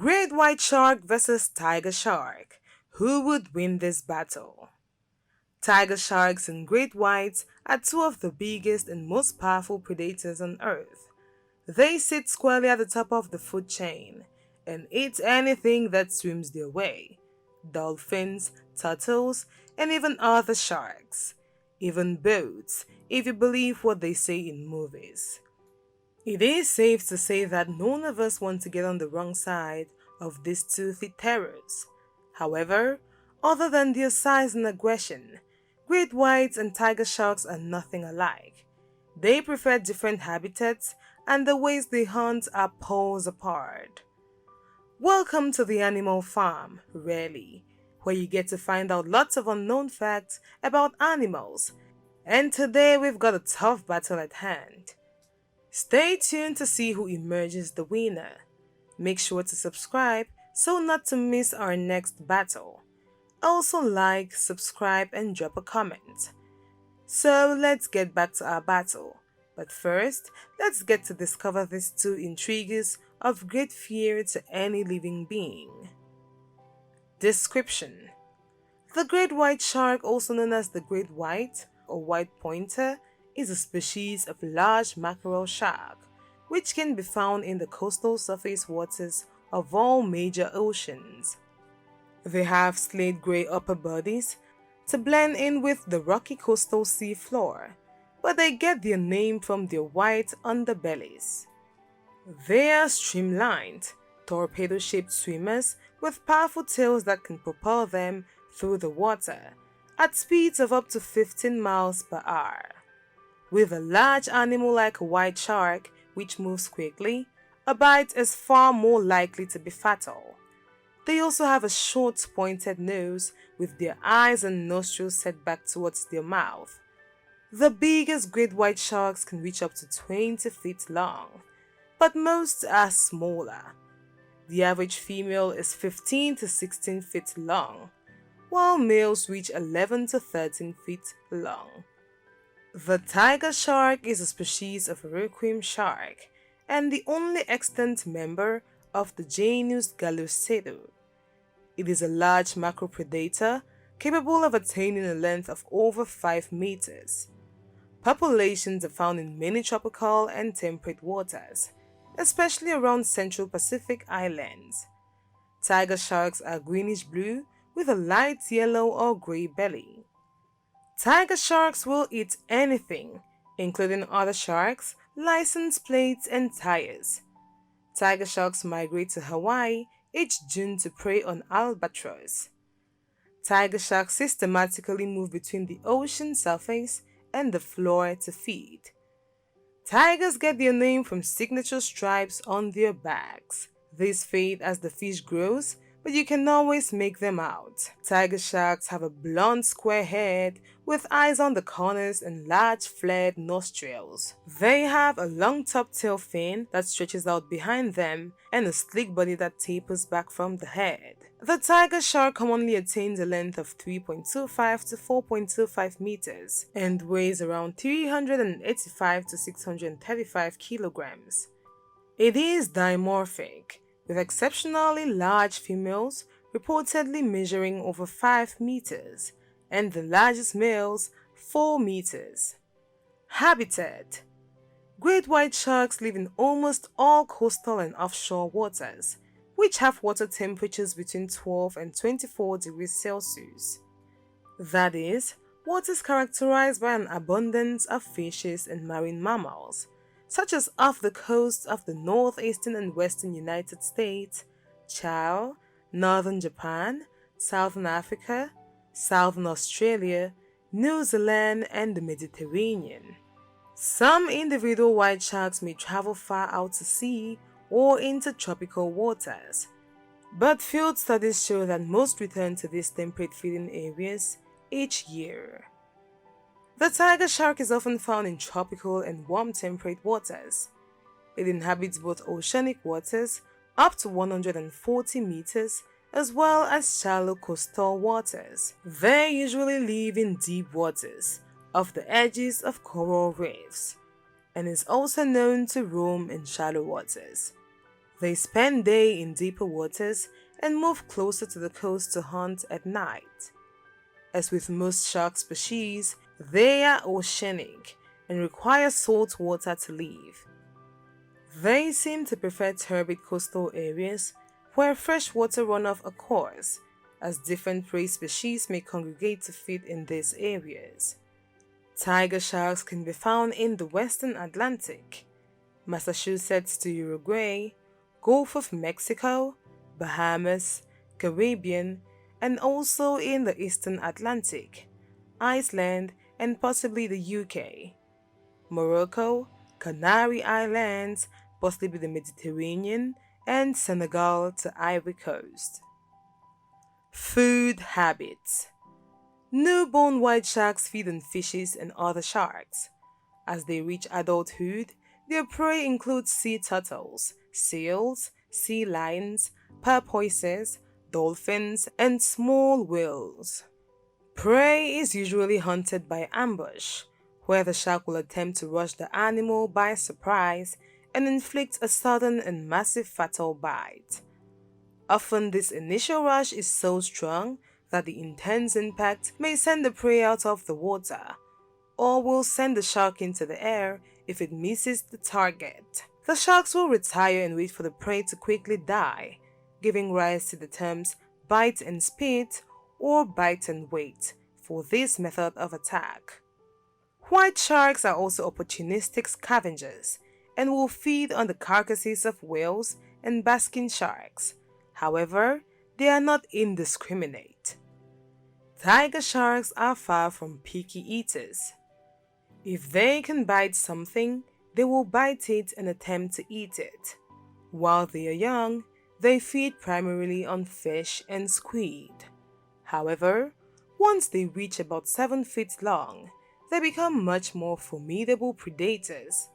Great white shark versus tiger shark. Who would win this battle? Tiger sharks and great whites are two of the biggest and most powerful predators on Earth. They sit squarely at the top of the food chain and eat anything that swims their way. Dolphins, turtles, and even other sharks. Even boats, if you believe what they say in movies. It is safe to say that none of us want to get on the wrong side of these toothy terrors. However, other than their size and aggression, great whites and tiger sharks are nothing alike. They prefer different habitats and the ways they hunt are poles apart. Welcome to the Animal Farm, really, where you get to find out lots of unknown facts about animals. And today we've got a tough battle at hand. Stay tuned to see who emerges the winner. Make sure to subscribe so not to miss our next battle. Also like, subscribe and drop a comment. So let's get back to our battle. But first, let's get to discover these two intriguers of great fear to any living being. Description: the great white shark, also known as the great white or white pointer, is a species of large mackerel shark, which can be found in the coastal surface waters of all major oceans. They have slate gray upper bodies to blend in with the rocky coastal sea floor, but they get their name from their white underbellies. They are streamlined, torpedo-shaped swimmers with powerful tails that can propel them through the water at speeds of up to 15 miles per hour. With a large animal like a white shark, which moves quickly, a bite is far more likely to be fatal. They also have a short pointed nose with their eyes and nostrils set back towards their mouth. The biggest great white sharks can reach up to 20 feet long, but most are smaller. The average female is 15 to 16 feet long, while males reach 11 to 13 feet long. The tiger shark is a species of requiem shark and the only extant member of the genus Gallocedo. It is a large macropredator capable of attaining a length of over 5 meters. Populations are found in many tropical and temperate waters, especially around Central Pacific islands. Tiger sharks are greenish-blue with a light yellow or gray belly. Tiger sharks will eat anything, including other sharks, license plates, and tires. Tiger sharks migrate to Hawaii each June to prey on albatross. Tiger sharks systematically move between the ocean surface and the floor to feed. Tigers get their name from signature stripes on their backs. These fade as the fish grows, but you can always make them out. Tiger sharks have a blunt square head with eyes on the corners and large flared nostrils. They have a long top tail fin that stretches out behind them and a sleek body that tapers back from the head. The tiger shark commonly attains a length of 3.25 to 4.25 meters and weighs around 385 to 635 kilograms. It is dimorphic, with exceptionally large females reportedly measuring over 5 meters and the largest males 4 meters. Habitat: great white sharks live in almost all coastal and offshore waters, which have water temperatures between 12 and 24 degrees Celsius. That is, waters characterized by an abundance of fishes and marine mammals, such as off the coast of the northeastern and western United States, Chile, northern Japan, southern Africa, southern Australia, New Zealand, and the Mediterranean. Some individual white sharks may travel far out to sea or into tropical waters, but field studies show that most return to these temperate feeding areas each year. The tiger shark is often found in tropical and warm temperate waters. It inhabits both oceanic waters up to 140 meters as well as shallow coastal waters. They usually live in deep waters, off the edges of coral reefs, and is also known to roam in shallow waters. They spend day in deeper waters and move closer to the coast to hunt at night. As with most shark species, they are oceanic and require salt water to live. They seem to prefer turbid coastal areas where freshwater runoff occurs, as different prey species may congregate to feed in these areas. Tiger sharks can be found in the western Atlantic, Massachusetts to Uruguay, Gulf of Mexico, Bahamas, Caribbean, and also in the eastern Atlantic, Iceland, and possibly the UK, Morocco, Canary Islands, possibly the Mediterranean, and Senegal to Ivory Coast. Food habits. Newborn white sharks feed on fishes and other sharks. As they reach adulthood, their prey includes sea turtles, seals, sea lions, porpoises, dolphins, and small whales. Prey is usually hunted by ambush, where the shark will attempt to rush the animal by surprise and inflict a sudden and massive fatal bite. Often this initial rush is so strong that the intense impact may send the prey out of the water, or will send the shark into the air if it misses the target. The sharks will retire and wait for the prey to quickly die, giving rise to the terms bite and spit or bite and wait for this method of attack. White sharks are also opportunistic scavengers and will feed on the carcasses of whales and basking sharks. However, they are not indiscriminate. Tiger sharks are far from picky eaters. If they can bite something, they will bite it and attempt to eat it. While they are young, they feed primarily on fish and squid. However, once they reach about 7 feet long, they become much more formidable predators.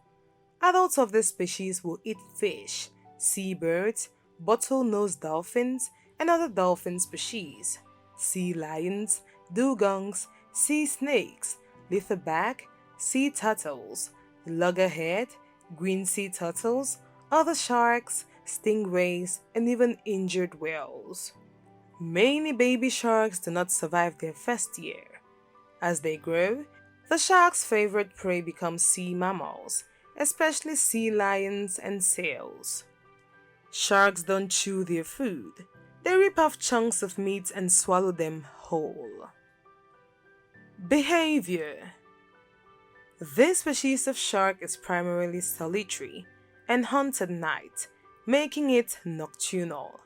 Adults of this species will eat fish, seabirds, bottlenose dolphins, and other dolphin species, sea lions, dugongs, sea snakes, leatherback, sea turtles, loggerhead, green sea turtles, other sharks, stingrays, and even injured whales. Many baby sharks do not survive their first year. As they grow, the shark's favorite prey becomes sea mammals, especially sea lions and seals. Sharks don't chew their food. They rip off chunks of meat and swallow them whole. Behavior. This species of shark is primarily solitary and hunts at night, making it nocturnal.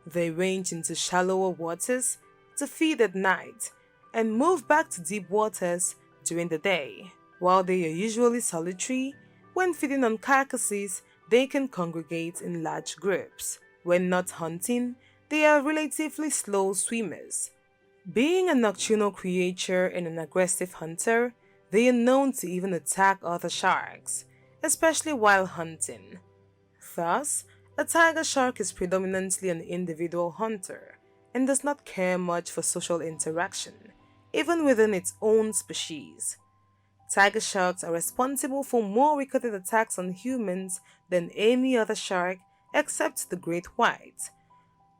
They range into shallower waters to feed at night and move back to deep waters during the day. While they are usually solitary, when feeding on carcasses, they can congregate in large groups. When not hunting, they are relatively slow swimmers. Being a nocturnal creature and an aggressive hunter, they are known to even attack other sharks, especially while hunting. Thus, a tiger shark is predominantly an individual hunter and does not care much for social interaction, even within its own species. Tiger sharks are responsible for more recorded attacks on humans than any other shark except the great white.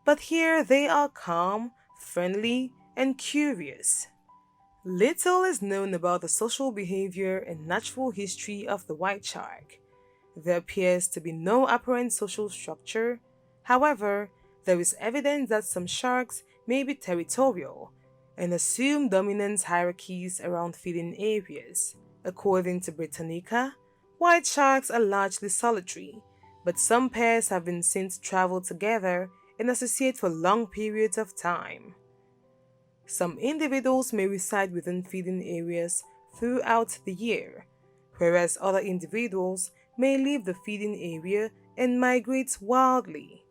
But here they are calm, friendly, and curious. Little is known about the social behavior and natural history of the white shark. There appears to be no apparent social structure. However, there is evidence that some sharks may be territorial and assume dominant hierarchies around feeding areas. According to Britannica, white sharks are largely solitary, but some pairs have been seen to travel together and associate for long periods of time. Some individuals may reside within feeding areas throughout the year, whereas other individuals may leave the feeding area and migrate wildly.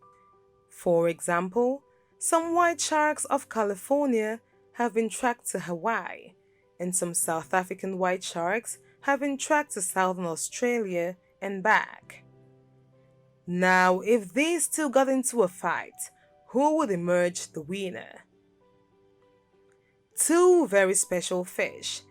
For example, some white sharks of California have been tracked to Hawaii, and some South African white sharks have been tracked to southern Australia and back. Now, if these two got into a fight, who would emerge the winner? Two very special fish,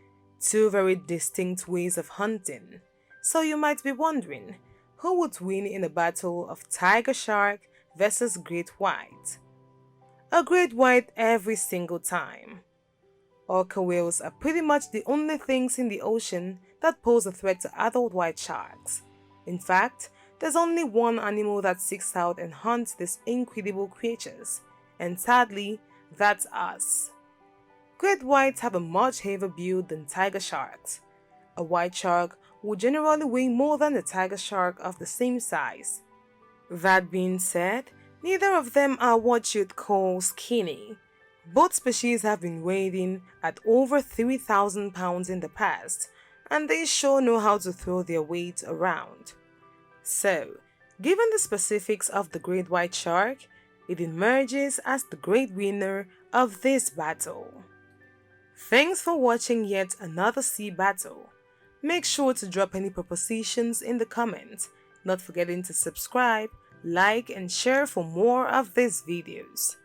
two very distinct ways of hunting. So you might be wondering, who would win in a battle of tiger shark versus great white? A great white every single time. Orca whales are pretty much the only things in the ocean that pose a threat to adult white sharks. In fact, there's only one animal that seeks out and hunts these incredible creatures, and sadly, that's us. Great whites have a much heavier build than tiger sharks. A white shark will generally weigh more than a tiger shark of the same size. That being said, neither of them are what you'd call skinny. Both species have been weighed in at over 3,000 pounds in the past, and they sure know how to throw their weight around. So, given the specifics of the great white shark, it emerges as the great winner of this battle. Thanks for watching yet another sea battle. Make sure to drop any propositions in the comments, not forgetting to subscribe, like and share for more of these videos.